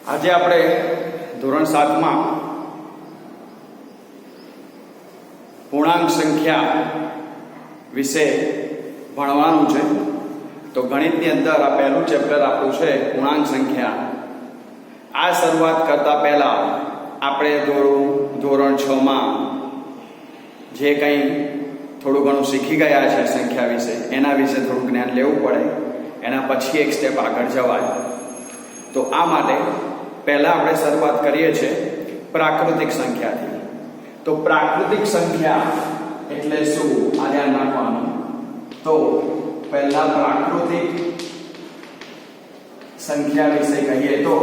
આજે આપણે ધોરણ 7 માં પૂર્ણાંક સંખ્યા વિશે ભણવાનું છે। તો ગણિતની અંદર આ પહેલું ચેપ્ટર આપણું છે પૂર્ણાંક સંખ્યા। આ શરૂઆત કરતા પહેલા આપણે ધોરણ 6 માં જે કંઈ થોડું ઘણું શીખી ગયા છે સંખ્યા વિશે, એના વિશે થોડું જ્ઞાન લેવું પડે, એના પછી એક સ્ટેપ આગળ જવાય। તો આ માટે પહેલા આપણે શરૂઆત કરીએ છીએ પ્રાકૃતિક સંખ્યાથી। તો પ્રાકૃતિક સંખ્યા એટલે શું આ ધ્યાન રાખવાનું। તો પહેલા પ્રાકૃતિક સંખ્યા વિશે કહીએ તો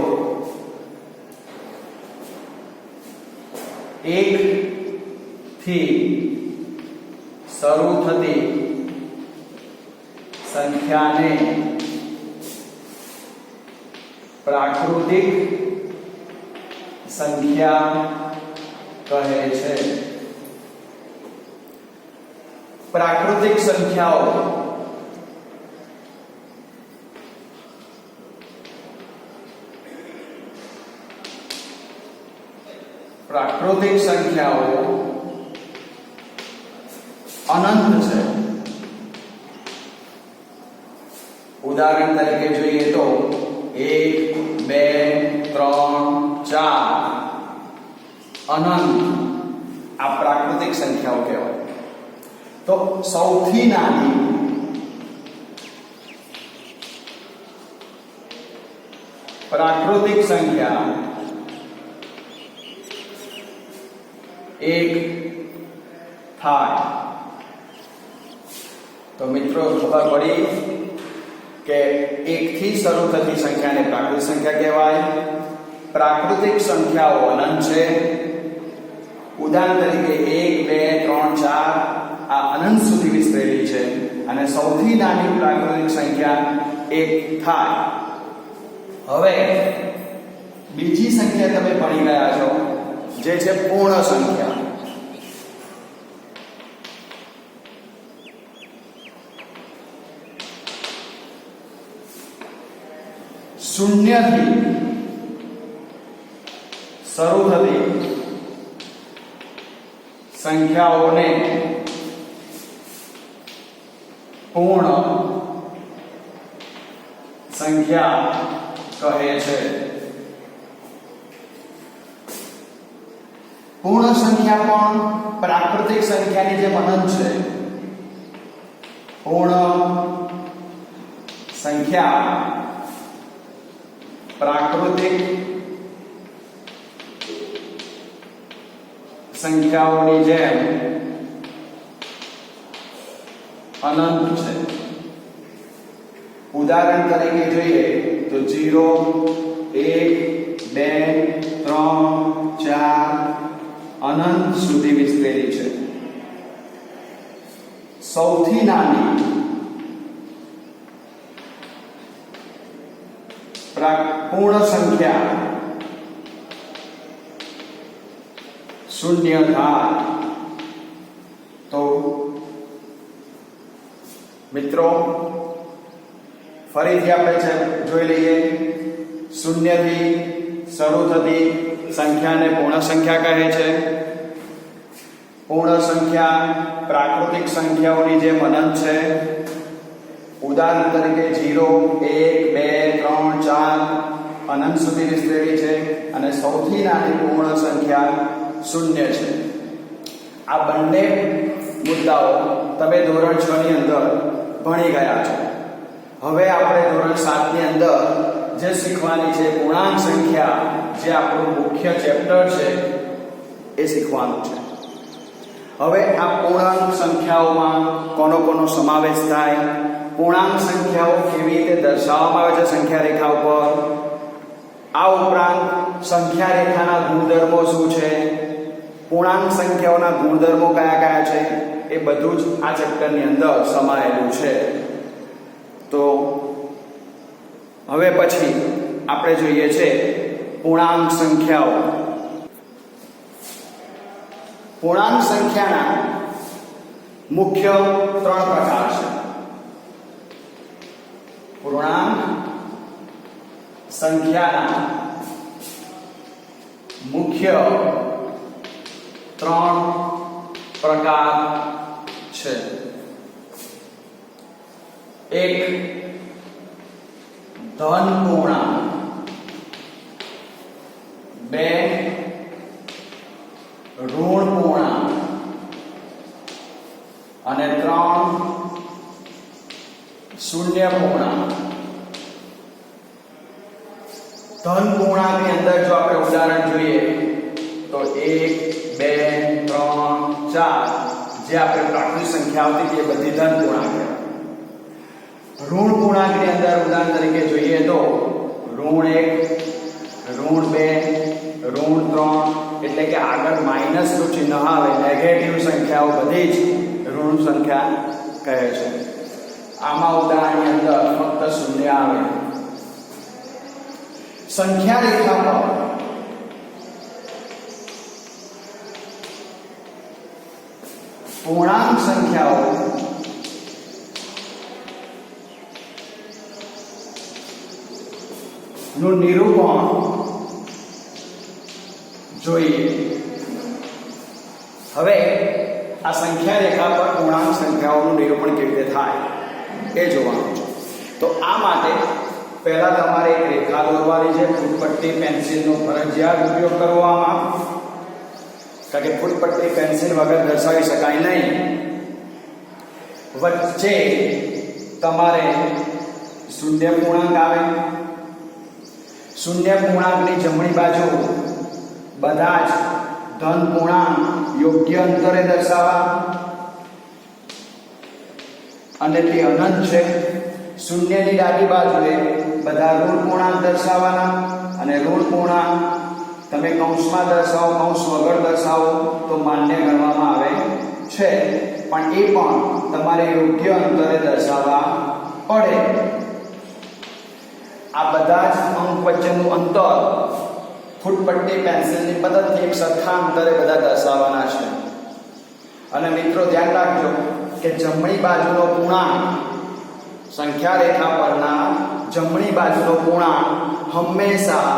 1 થી શરૂ થતી સંખ્યાને પ્રાકૃતિક સંખ્યા કહે છે। પ્રાકૃતિક સંખ્યાઓ અનંત છે। ઉદાહરણ તરીકે જોઈએ તો 1 2 3 4 અનંત આ પ્રાકૃતિક સંખ્યાઓ કહેવાય। તો સૌથી નાની પ્રાકૃતિક સંખ્યા 1 થાય। તો મિત્રો ખબર પડી કે 1 થી શરૂ થતી સંખ્યાને પ્રાકૃતિક સંખ્યા કહેવાય। પ્રાકૃતિક સંખ્યાઓ અનંત છે। ઉદાહરણ તરીકે 1 2 3 4 આ અનંત સુધી વિસ્તરેલી છે અને સૌથી નાની પ્રાકૃતિક સંખ્યા 1 થાય। હવે બીજી સંખ્યા તમે ભણી ગયા છો જે છે પૂર્ણ સંખ્યા। શૂન્યથી શરૂ થતી સંખ્યાઓને પૂર્ણ સંખ્યા કહે છે। પૂર્ણ સંખ્યા પણ પ્રાકૃતિક સંખ્યાની જેમ અનંત છે। પૂર્ણ સંખ્યા પ્રાકૃતિક સંખ્યાઓની જેમ અનંત છે। ઉદાહરણ તરીકે જોઈએ તો 0 1 2 3 4 અનંત સુધી વિસ્તરેલી છે। સૌથી નાની પૂર્ણ સંખ્યા 0 થાય। તો મિત્રો ફરીથી આપણે જોઈ લઈએ। 0 થી શરૂ થતી સંખ્યાને પૂર્ણ સંખ્યા કહે છે। પૂર્ણ સંખ્યા પ્રાકૃતિક સંખ્યાઓની જેમ અનંત છે। ઉદાહરણ તરીકે 0 1 2 3 4 અનંત સુધી વિસ્તરેલી છે અને સૌથી નાની પૂર્ણ સંખ્યા 0 છે। આ બંને મુદ્દાઓ તમે ધોરણ 6 ની અંદર ભણી ગયા છો। હવે આપણે ધોરણ 7 ની અંદર જે શીખવાની છે પૂર્ણાંક સંખ્યા, જે આપણું મુખ્ય ચેપ્ટર છે, એ શીખવાનું છે। હવે આ પૂર્ણાંક સંખ્યાઓમાં કોનો સમાવેશ થાય, પૂર્ણાંક સંખ્યાઓ કેવી રીતે દર્શાવવામાં આવે છે સંખ્યા રેખા ઉપર, આ ઉપરાંત સંખ્યા રેખાના ગુણધર્મો શું છે, પૂર્ણાંક સંખ્યાઓના ગુણધર્મો કયા છે, એ બધું જ આ ચેપ્ટરની અંદર સમાયેલું છે। તો હવે પછી આપણે જોઈએ છે પૂર્ણાંક સંખ્યાઓ। પૂર્ણાંક સંખ્યાના મુખ્ય 3 પ્રકાર છે। પૂર્ણાંક સંખ્યાના મુખ્ય 3 પ્રકાર છે. એક ધન પૂર્ણાંક, 2 ઋણ પૂર્ણાંક અને 3 શૂન્ય પૂર્ણાંક. ધન પૂર્ણાંકની અંદર જો આપણે ઉદાહરણ જોઈએ તો 1 2 3 4 જે આપણે પ્રાકૃતિક સંખ્યા આવતી હતી એ બધી ધન પૂર્ણાંક છે. ઋણ પૂર્ણાંકની અંદર ઉદાહરણ તરીકે જોઈએ તો ઋણ 1 ઋણ 2 ઋણ 3 એટલે કે આગળ માઈનસ નું ચિહ્ન આવે, નેગેટિવ સંખ્યાઓ બધી જ ઋણ સંખ્યા કહે છે. આમાં ઉદાહરણની અંદર ફક્ત શૂન્ય આવે. સંખ્યા રેખા પર પૂર્ણાંક સંખ્યાઓ નું નિરૂપણ જોઈએ. હવે આ સંખ્યા રેખા પર પૂર્ણાંક સંખ્યાઓનું નિરૂપણ કેવી રીતે થાય એ જોવાનું છે. તો આ માટે પહેલા તમારે એક રેખા દોરવાની છે. ફૂટપટ્ટી પેન્સિલનો ફરજિયાત ઉપયોગ કરવામાં, કારણ કે ફૂટપટ્ટી પેન્સિલ વગર દર્શાવી શકાય નહીં. વચ્ચે તમારે શૂન્ય પૂર્ણાંક આવે. શૂન્ય પૂર્ણાંકની જમણી બાજુ બધા જ ધન પૂર્ણાંક યોગ્ય અંતરે દર્શાવવા અને તે અનંત છે. શૂન્યની ડાબી બાજુએ બધા ઋણ પૂર્ણાંક દર્શાવવાના અને ઋણ પૂર્ણાંક તમે કૌંસમાં દર્શાવો, કૌંસ વગર દર્શાવો તો માન્ય ગણવામાં આવે છે, પણ એ પણ તમારે યોગ્ય અંતરે દર્શાવવા પડે. આ બધા જ અંક વચ્ચેનું અંતર ફૂટપટ્ટી પેન્સિલની મદદથી એક સરખા અંતરે બધા દર્શાવવાના છે. અને મિત્રો ધ્યાન રાખજો કે જમણી બાજુનો પૂર્ણાંક, સંખ્યા રેખા પરના જમણી બાજુનો પૂર્ણાંક હંમેશા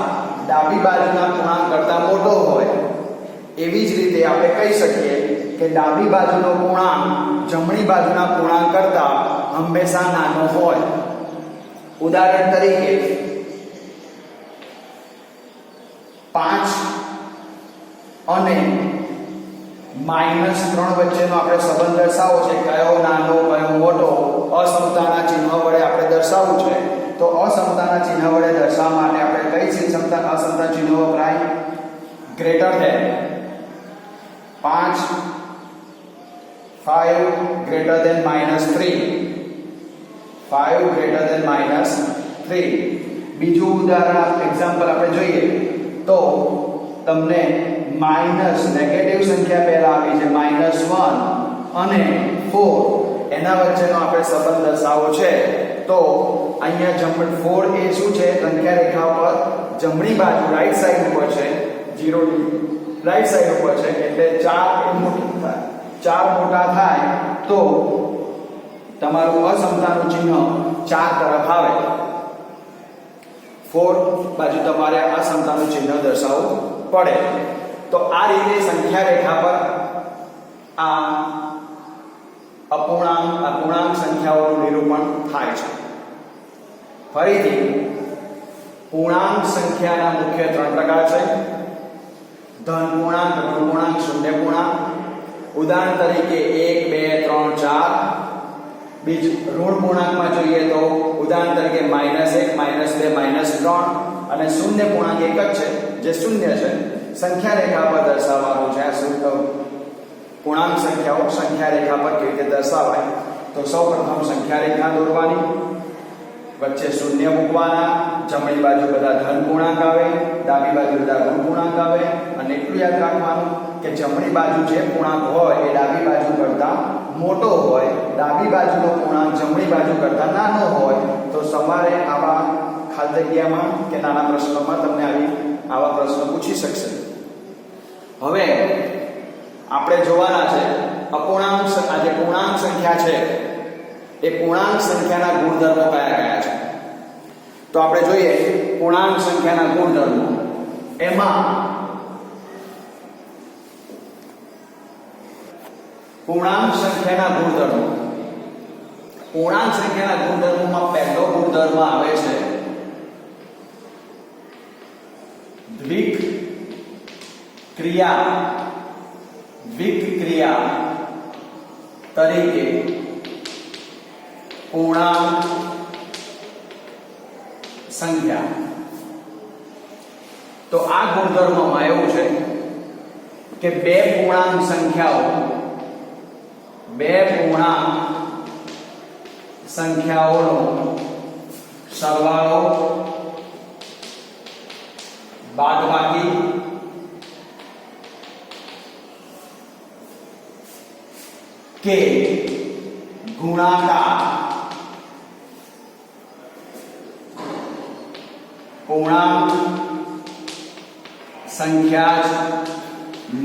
ડાબી બાજુના પૂર્ણાંક કરતાં મોટો હોય. એવી જ રીતે આપણે કહી શકીએ કે ડાબી બાજુનો પૂર્ણાંક જમણી બાજુના પૂર્ણાંક કરતાં હંમેશા નાનો હોય. ઉદાહરણ તરીકે 5 અને -3 વચ્ચેનો આપણે સંબંધ દર્શાવવો છે. કયો નાનો કયો મોટો અસમતાના ચિહ્ન વડે આપણે દર્શાવવું છે. તો અસમતાના ચિહ્ન વડે દર્શાવવા માટે આપણે કઈ અસમતા ચિહ્નો વપરાય? Greater than 5 greater than -3, 5 greater than -3. બીજું ઉદાહરણ એક્ઝામ્પલ આપણે જોઈએ તો તમને માઈનસ નેગેટિવ સંખ્યા પહેલા આપી છે -1 અને 4, એના વચ્ચેનો આપણે સંબંધ દર્શાવવો છે. તો અહીંયા જમણી 4 એ શું છે? સંખ્યા રેખા પર જમણી બાજુ રાઈટ સાઈડ ઉપર છે, 0 ની રાઈટ સાઈડ ઉપર છે, એટલે 4 એ મોટું થાય. 4 મોટા થાય તો તમારું અસમતાનું ચિહ્ન 4 તરફ આવે. 4 બાજુ તમારે અસમતાનું ચિહ્ન દર્શાવવું પડે. તો આ રીતે સંખ્યા રેખા પર આ પૂર્ણાંક સંખ્યાઓનું નિરૂપણ થાય છે. ફરીથી પૂર્ણાંક સંખ્યાના મુખ્ય 3 પ્રકાર છે: ધન પૂર્ણાંક, ઋણ પૂર્ણાંક, શૂન્ય પૂર્ણાંક. ઉદાહરણ તરીકે 1 2 3 4. બીજું ઋણ પૂર્ણાંકમાં જોઈએ તો ઉદાહરણ તરીકે -1 -2 -3. અને શૂન્ય પૂર્ણાંક એક જ છે જે શૂન્ય છે. સંખ્યા રેખા પર દર્શાવવાનું છે. આ પૂર્ણાંક સંખ્યાઓ સંખ્યા રેખા પર કેવી રીતે દર્શાવાય? તો સૌપ્રથમ સંખ્યા રેખા દોરવાની, વચ્ચે શૂન્ય મૂકવાના, જમણી બાજુ બધા ધન પૂર્ણાંક આવે, ડાબી બાજુ બધા ઋણ પૂર્ણાંક આવે. અને એટલું યાદ રાખવાનું કે જમણી બાજુ જે પૂર્ણાંક હોય એ ડાબી બાજુ કરતાં મોટો હોય, ડાબી બાજુનો પૂર્ણાંક જમણી બાજુ કરતાં નાનો હોય. તો તમારે આવા ખાલી જગ્યામાં કે નાના પ્રશ્નોમાં તમને આવા પ્રશ્નો પૂછી શકશે. હવે આપણે જોવાના છે અપૂર્ણાંક, આ જે પૂર્ણાંક સંખ્યા છે એ પૂર્ણાંક સંખ્યાના ગુણધર્મો કયા છે. તો આપણે જોઈએ પૂર્ણાંક સંખ્યાના ગુણધર્મો. એમાં પૂર્ણાંક સંખ્યાના ગુણધર્મો. પૂર્ણાંક સંખ્યાના ગુણધર્મોમાં પહેલો ગુણધર્મ આવે છે દ્વિક ક્રિયા તરીકે પૂર્ણાંક સંખ્યા. તો આ ગુણધર્મમાં એવું છે કે બે પૂર્ણાંક સંખ્યાઓનો સરવાળો બાદબાકી કે ગુણાકાર પૂર્ણાંક સંખ્યા જ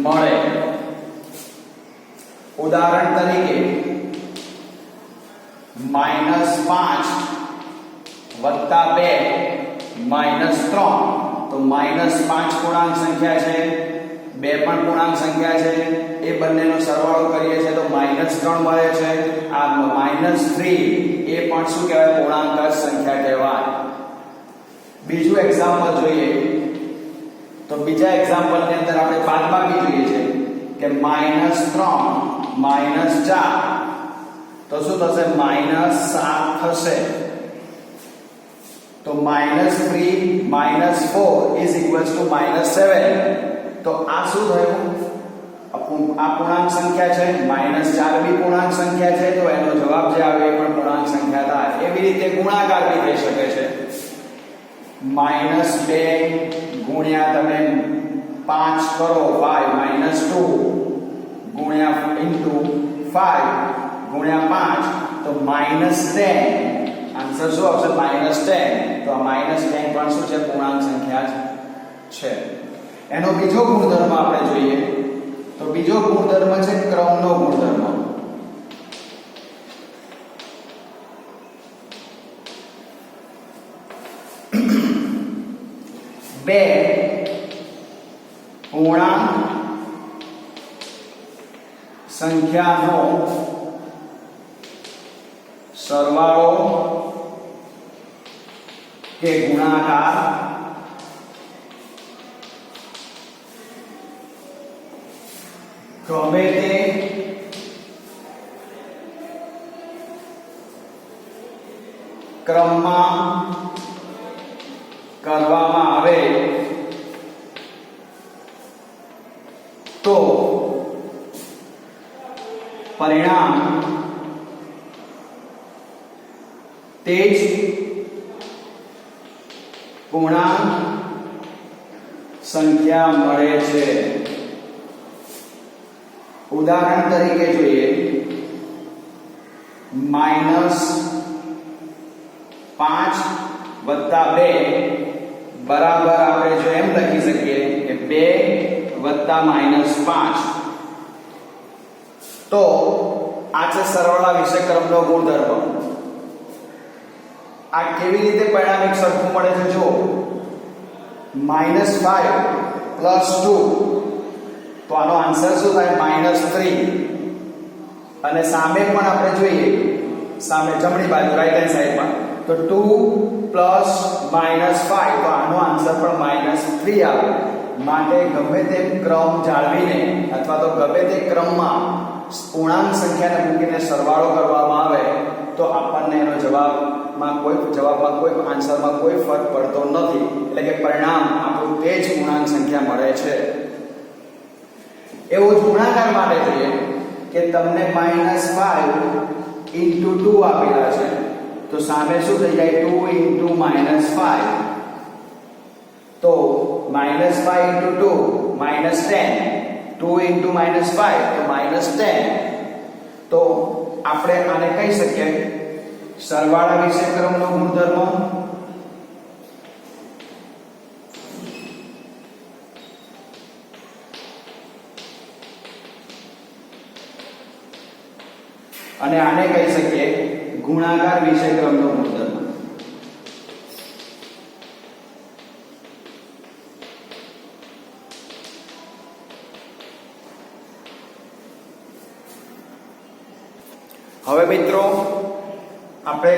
મળે. ઉદાહરણ તરીકે -5 વત્તા 2 -3. તો -5 પૂર્ણાંક સંખ્યા છે, 2 પણ પૂર્ણાંક સંખ્યા છે, એ બંનેનો સરવાળો કરીએ છીએ તો -3 મળે છે. આ -3 એ પણ શું કહેવાય? પૂર્ણાંક સંખ્યા કહેવાય. બીજું એક્ઝામ્પલ જોઈએ તો બીજા એક્ઝામ્પલની અંદર આપણે બાદબાકી જોઈએ છે કે -3 4 તો શું થશે? -7 થશે. તો -3 -4 is equals to -7. તો આ શું થયું? આ પૂર્ણાંક સંખ્યા છે, -4 બી પૂર્ણાંક સંખ્યા છે, તો એનો જવાબ જે આવે એ પણ પૂર્ણાંક સંખ્યા થાય. એવી રીતે ગુણાકાર બી થઈ શકે છે. -2 ગુણ્યા તમે 5 કરો 5 -2 ગુણ્યા ઇન્ટુ 5 ગુણ્યા 5 તો -10. આન્સર શું આવશે? -10. તો આ -10 પણ શું છે? પૂર્ણાંક સંખ્યા જ છે. એનો બીજો ગુણધર્મ આપણે જોઈએ તો બીજો ગુણધર્મ છે ક્રમનો ગુણધર્મ. બે પૂર્ણાંક સંખ્યાનો સરવાળો કે ગુણાકાર ગમે તે ક્રમમાં કરવામાં આવે તો પરિણામ તે જ પૂર્ણાંક સંખ્યા મળે છે. ઉદાહરણ તરીકે જોઈએ -5 વત્તા 2 બરાબર આપણે જો એમ લખી શકીએ કે 2 વત્તા -5. તો આ છે સરવાળા વિશે ક્રમનો ગુણધર્મ. આ કેવી રીતે પરિણામ એક સરખું મળે છે? જો -5 + 2 તો આનો આન્સર શું થાય? -3. અને સામે પણ આપણે જોઈએ, સામે જમણી બાજુ રાઈટ હેન્ડ સાઈડમાં તો 2 + -5 તો આનો આન્સર પણ -3 આવે. માટે ગમે તે ક્રમ જાળવીને અથવા તો ગમે તે ક્રમમાં પૂર્ણાંક સંખ્યાને મૂકીને સરવાળો કરવામાં આવે તો આપણને એનો જવાબમાં કોઈ આન્સરમાં કોઈ ફરક પડતો નથી. એટલે કે પરિણામ આપણું તે જ પૂર્ણાંક સંખ્યા મળે છે. એવું જ ગુણાકાર માટે જોઈએ કે તમને -5 * 2 આપેલા છે તો સામે શું થઈ જાય? 2 * -5 તો -5 * 2 -10. 2 * -5 તો -10. તો આપણે આને કહી શકીએ સરવાળા વિશે ક્રમનો ગુણધર્મ. અને આને કહી શકીએ ગુણાકાર વિશે ક્રમનો ગુણધર્મ. મિત્રો આપણે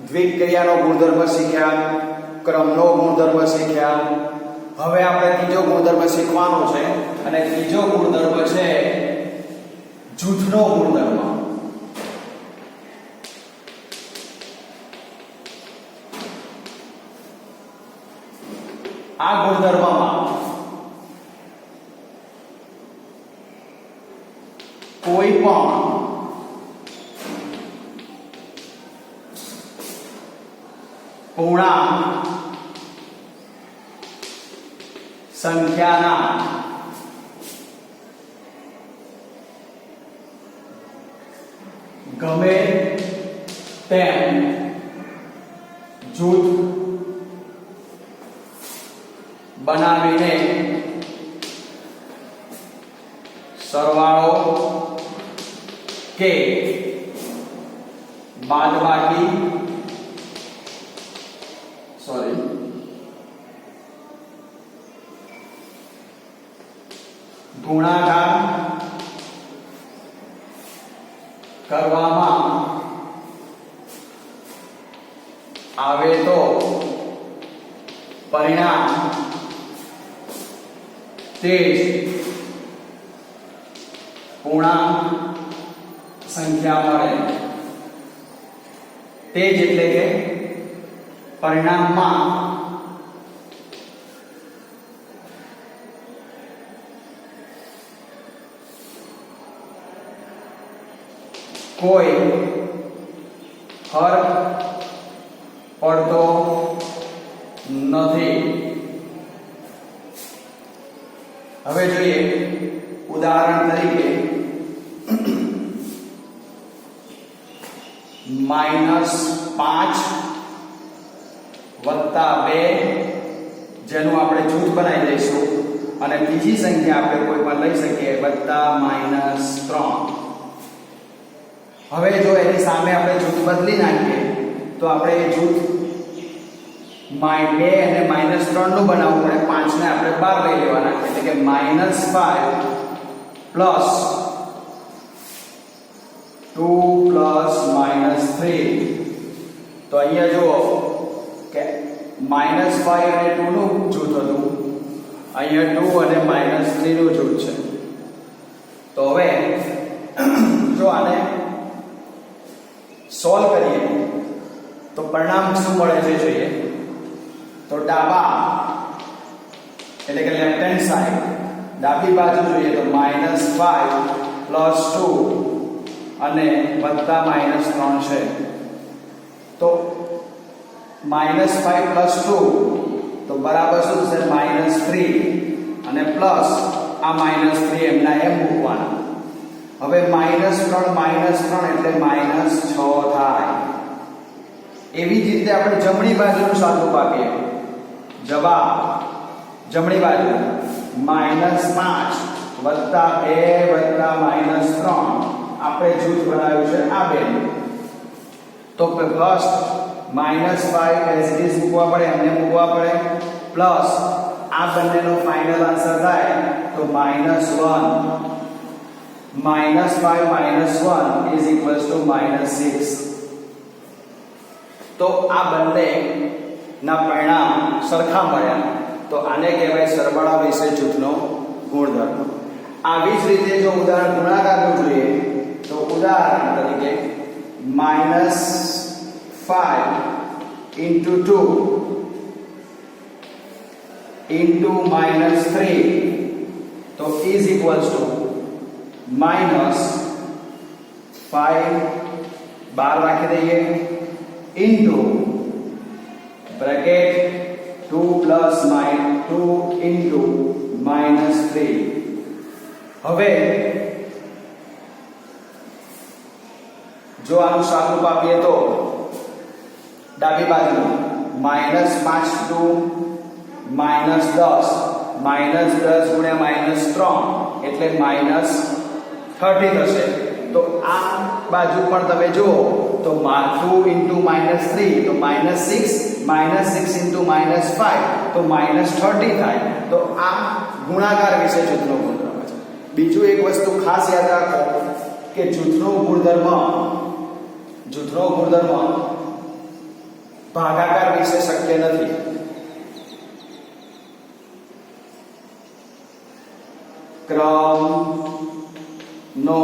દ્વિક ક્રિયાનો ગુણધર્મ શીખ્યા, ક્રમનો ગુણધર્મ શીખ્યા. હવે આપણે ત્રીજો ગુણધર્મ શીખવાનો છે અને ત્રીજો ગુણધર્મ છે જૂથનો ગુણધર્મ. આ ગુણધર્મમાં કોઈ પણ પૂર્ણાંક સંખ્યાના ગમે તેમ જૂથ બનાવીને સરવાળો કે બાદબાકી ગુણાકાર કરવામાં આવે તો પરિણામ તે જ પૂર્ણાંક સંખ્યા મળે. તે જ એટલે કે પરિણામમાં કોઈ ફરક પડતો નથી. હવે જોઈએ ઉદાહરણ તરીકે -5 વત્તા 2 જેનું આપણે જૂથ બનાવી દઈશું અને બીજી સંખ્યા આપણે કોઈ પણ લઈ શકીએ વત્તા -3. હવે જો એની સામે આપણે જૂથ બદલી નાખીએ તો આપણે એ જૂથ -2 અને -3 નું બનાવવું પડે. 5 ને આપણે બહાર લઈ લેવાના એટલે કે -5 પ્લસ 2 પ્લસ -3. તો અહીંયા જુઓ કે -5 અને 2 નું જૂથ હતું, અહીંયા 2 અને -3 નું જૂથ છે. તો હવે જો આને સોલ્વ કરીએ તો પરિણામ શું મળે છે જોઈએ. તો ડાબા એટલે કે લેફ્ટ હેન્ડ સાઈડ ડાબી બાજુ જોઈએ તો -5 પ્લસ 2 અને વત્તા -3 છે. તો -5 પ્લસ 2 તો બરાબર શું થશે -3 અને પ્લસ આ -3 એમના એમ મૂકવાના. હવે -3 એટલે -6 થાય. એવી જ રીતે આપણે જમણી બાજુનું સાદું આપીએ. જવાબ જમણી બાજુ -5 વત્તા 2 વત્તા -3 આપણે જૂથ બનાવ્યું છે આ બે. તો ફર્સ્ટ -5 એઝ ઇટ ઇઝ મૂકવા પડે, એમને મૂકવા પડે, પ્લસ આ બંનેનો ફાઇનલ આન્સર થાય તો -1. -5 -1 is equals to -6. તો આ બંને ના પરિણામ સરખા મળ્યા. તો આને કહેવાય સરવાળા વિશે જૂથનો ગુણધર્મ. આવી જ રીતે જો ઉદાહરણ ગુણાકારનું જોઈએ તો ઉદાહરણ તરીકે -5 into 2 into -3 તો is equals to -5 બાર રાખી દઈએ into bracket 2 plus -2 into -3. હવે જો આનું સાદું આપીએ તો ડાબી બાજુ -5 to -10 -10 ગુણ્યા -3 એટલે -30 થશે. તો આ બાજુ પણ તમે જુઓ તો 2 into -3 તો -6 -6 into -5 તો -30 થાય. તો આ ગુણાકાર વિશે જૂથનો ગુણધર્મ છે. બીજું એક વસ્તુ ખાસ યાદ રાખો કે જૂથનો ગુણધર્મ જૂથનો ગુણધર્મ ભાગાકાર વિશે શક્ય નથી. ક્રમનો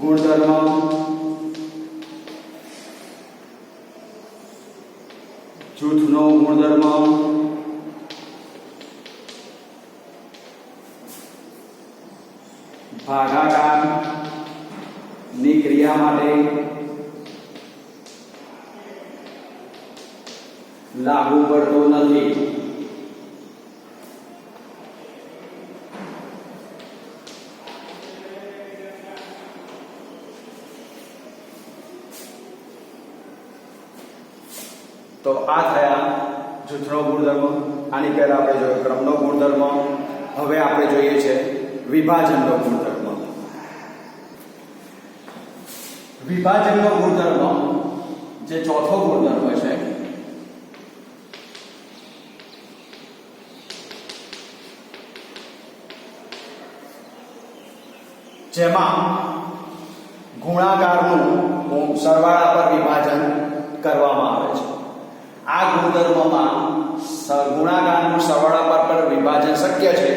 ગુણધર્મ જૂથનો ગુણધર્મ ભાગાકારની ક્રિયા માટે લાગુ પડતો નથી. તો આ થયા જૂથનો ગુણધર્મ. આની પહેલા આપણે જોયો ક્રમનો ગુણધર્મ. હવે આપણે જોઈએ છે વિભાજનનો ગુણધર્મ. વિભાજનનો ગુણધર્મ જે ચોથો ગુણધર્મ છે જેમાં ગુણાકારનું સરવાળા પર વિભાજન કરવામાં આવે છે. આ ગુણધર્મમાં ગુણાકારનું સરવાળા પર વિભાજન શક્ય છે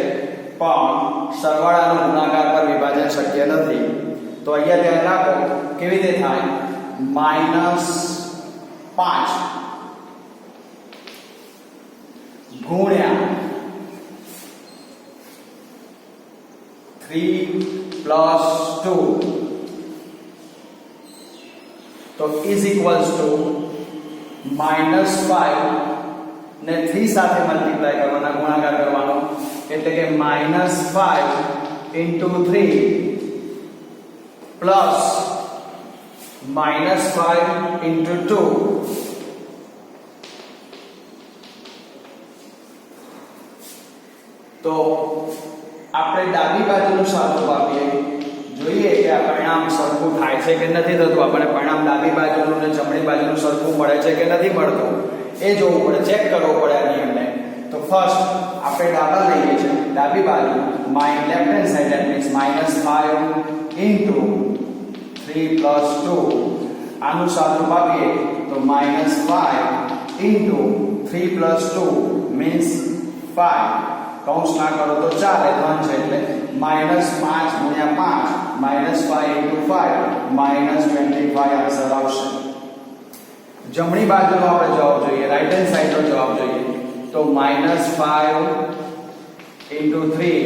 પણ સરવાળાનું ગુણાકાર પર વિભાજન શક્ય નથી. તો અહીંયા ધ્યાન રાખો કેવી રીતે થાય. -5 ગુણ્યા 3 + 2 તો ઇઝ ઇક્વલ્સ ટુ -5 ને 3 સાથે મલ્ટીપ્લાય કરવાના, ગુણાકાર કરવાનો, એટલે કે -5 * 3 પ્લસ -5 * 2 તો આપણે ડાબી બાજુનું સાદું આપીએ, જોઈએ કે આ પરિણામ સરખું થાય છે કે નથી થતું. આપણે પરિણામ ડાબી બાજુનું અને જમણી બાજુનું સરખું મળે છે કે નથી મળતું એ જોવું પડે, ચેક કરવો પડે આ નિયમને. તો ફર્સ્ટ આપણે ડાબા લઈએ છીએ, ડાબી બાજુ left hand side, that means -5 * 3 + 2 આનું સાદું આપીએ તો -5 * 3 + 2 મીન્સ 5. કૌંસ ના કરો તો ચાલે, ધન છે એટલે -5 × 5 -5 × 5 -25 આન્સર આવશે. જમણી બાજુનો આપણે જવાબ જોઈએ, રાઈટ હેન્ડ સાઈડનો જવાબ જોઈએ તો -5 * 3